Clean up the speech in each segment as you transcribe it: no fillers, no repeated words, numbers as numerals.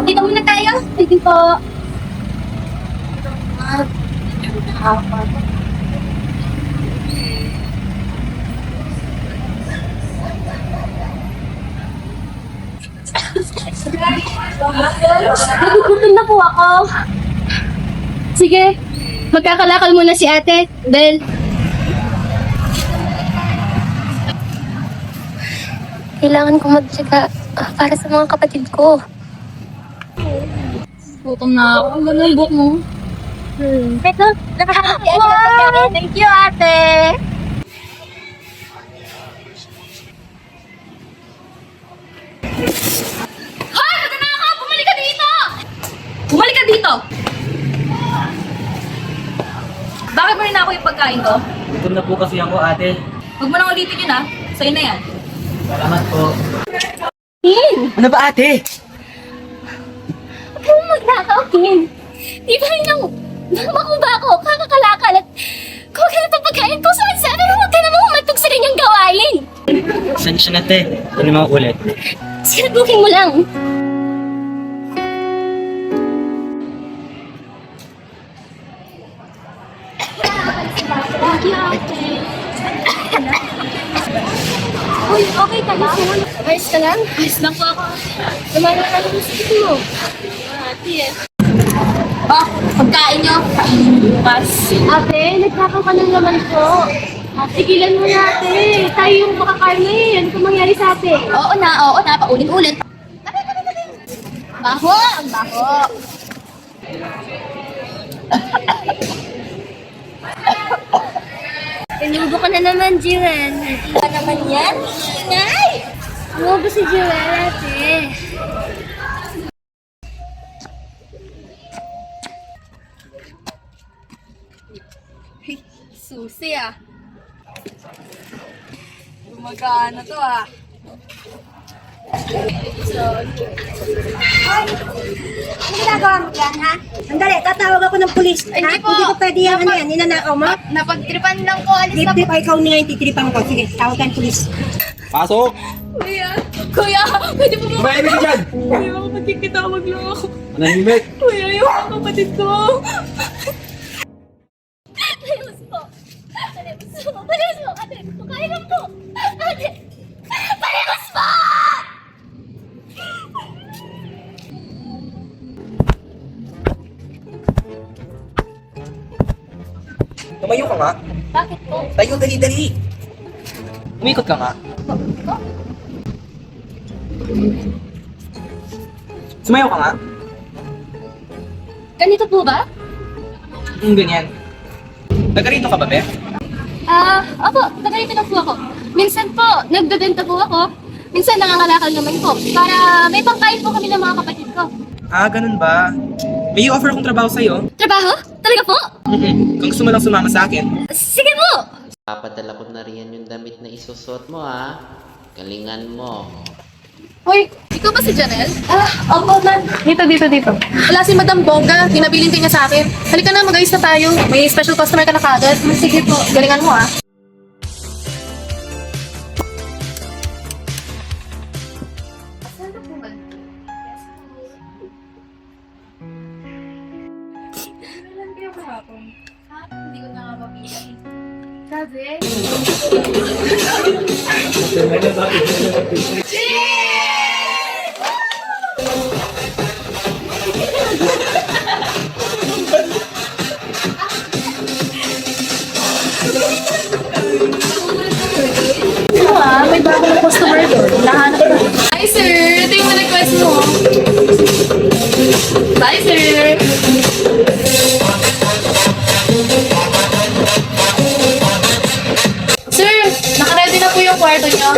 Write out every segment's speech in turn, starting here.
Dito muna tayo. Sige po. Nagugutom na po ako. Sige, magkakalakal muna si ate. Bel. Kailangan kong magtyaga para sa mga kapatid ko. Gutom na ako. Ang ganun book mo. Ito, wow! Thank you, ate! Hoy! Maganda ka! Bumalik ka dito! Bumalik ka dito! Bakit mo rin ako yung pagkain ko? Gutom na po kasi ako, ate. Huwag mo nang ulitin yun, ha? Sa'yo na yan. Salamat po. Tin! Ano ba, ate? Huwag mong magnakaw, Tin! Di ba rin ang makuba ko, kakakalakal at kung ka na itong pagkain ko saan sabi mo huwag ka na mahumatog sa kanyang gawain! Saan siya na, te? Ano mga ulit? Siguraduhin mo lang! Uy, okay ka lang? Ayos ka lang? Ayos lang po ako. Lumana ka lang sa mo. Ate, pagkain nyo. Bukas. Ate, nagkakaw ka ng laman po. Tigilan mo na, ate. Tayo yung makakarne. Ano pa mangyari sa atin? Oo na. Paulit-ulit. Baho! Ang baho! Pinubo ka na naman, Jewel. Ano naman yan? Ingay! Pinubo si Jewel, ate. Susi ah. Gumagana to ah. Ano ginagawa mo yan, ha? Andali, tatawag ako ng pulis, ha? Hindi po. Hindi ko pwede yung ano yan, ninanakaw mo. Napagtripan lang po. Alis na po. Dip-dip, ay ikaw nga yung titripan ko. Sige, tawag ka ng pulis. Pasok! Kuya, pwede po ba? Tumahimik ka dyan! Kuya, makapagkikitawag lang ako. Manahimik! Kuya, yung mga kapatid ko. Palimos po. Palimos po, ate. Makain lang po. Ate. Palimos po! Tumayo ka nga. Bakit po? Tayo, dali-dali. Umikot ka nga. Sumayo ka nga. Ganito po ba? Ganyan. Taga rito ka ba, be? Opo, nagalito lang po ako. Minsan po, nagdadenta po ako. Minsan nangangalakal naman po. Para may pangkain po kami ng mga kapatid ko. Ganun ba? May offer akong trabaho sa'yo. Trabaho? Talaga po? Kung gusto mo lang sumama sa akin. Sige po! Papadala ko na rin yung damit na isusot mo, ha? Galingan mo. Hoy, ikaw ba si Janelle? Opo, ma'am. Dito. Wala si Madam Bongga. Pinabiling ka niya sa akin. Halika na, mag-ayos na tayo. May special customer ka na kagad. Sige po. Galingan mo ah. Hindi ko na nga mapili. Sabi? May bago ng customer doon. Nahanap ko. Hi, sir! Ito yung request mo. Bye, sir! Sir, nakaready na po yung kwarto niyo.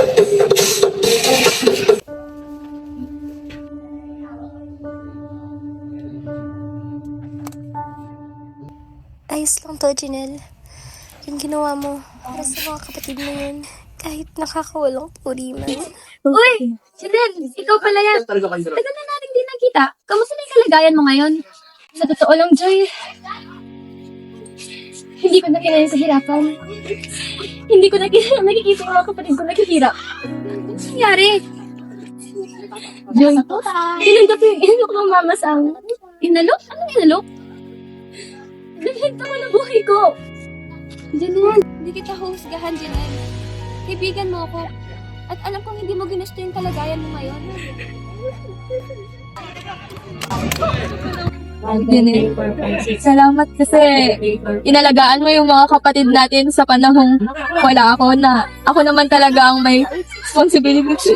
Ayos lang to, Janelle. Yung ginawa mo para sa mga kapatid mo yun. Kahit nakakawalang puri man. Uy! Janelle, ikaw pala yan. Tagal na natin din nakita. Kamusta na yung kalagayan mo ngayon? Sa totoo lang, Joy, Hindi ko na kailangan sa hirapan. Hindi ko na kailangan nakikita yung mga kapatid ko naghihirap. Ano nangyari? Joy, tinanggap yung inalok ng mama sa amin. Inalok? Anong inalok? Naghihintay mo na buhay ko. Janelle, hindi kita husgahan, Janelle. Kaibigan mo ako. At alam kong hindi mo ginusto yung kalagayan mo ngayon. Janelle, salamat kasi inalagaan mo yung mga kapatid natin sa panahong wala ako na ako naman talaga ang may responsibility.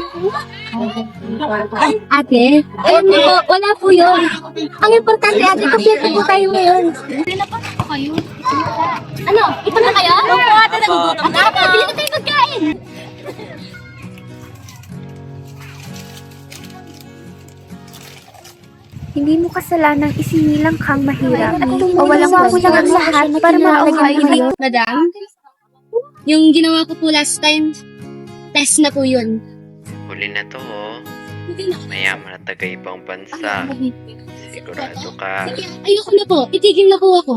Ate, alam mo po, wala po yun. Ang importante, ate, kompleto po tayo ngayon. Ano? Ito na kayo? Oo, ate, nagugutom na ako. Bili na tayo magkain. Hindi mo kasalanang isinilang kang mahirap o walang puso ang lahat para mapalagyan kayo. Madam, yung ginawa ko po last time, test na po yun. Huli na to, oh. Hindi na. Mayaman at taga ibang bansa. Sigurado ka. Sige, ayoko na po. Itigil na po ako.